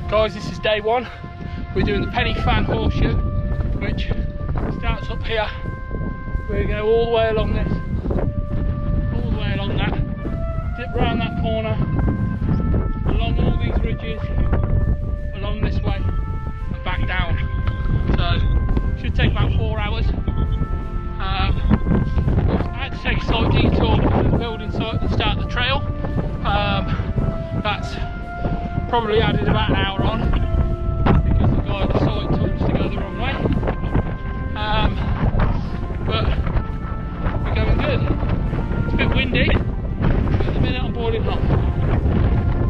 Guys, this is day one. We're doing the penny fan horseshoe, which starts up here. We go all the way along this, all the way along that, dip round that corner, along all these ridges, along this way, and back down. So, should take about 4 hours. I had to take a slight detour to the building site at the start of the trail. That's probably added about an hour on because the guy at the site told us to go the wrong way. But we're going good. It's a bit windy.